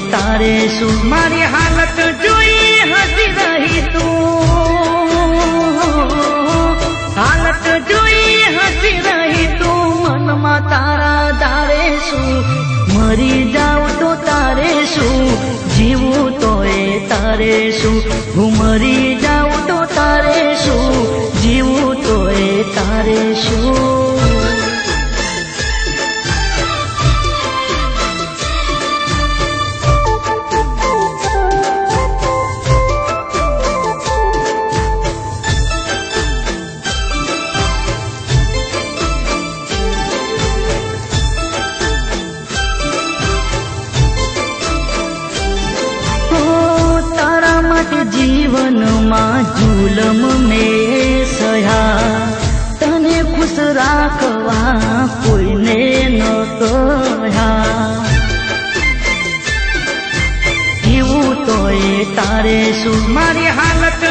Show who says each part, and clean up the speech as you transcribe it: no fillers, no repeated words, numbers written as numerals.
Speaker 1: તારે શું મારી હાલત જોઈ હસી રહી તું હાલત જોઈ હસી રહી તું મનમાં તારા દારે શું મરી જાઉં તો તારે શું જીવું તો એ તારે શું હું મરી જાઉં તો તારે શું જીવું તો એ તારે શું જીવનમાં જુલમ મેં સહ્યા તને ખુશ રાખવા કોઈને ન કહ્યા જીવું તો એ તારે શું મારી હાલત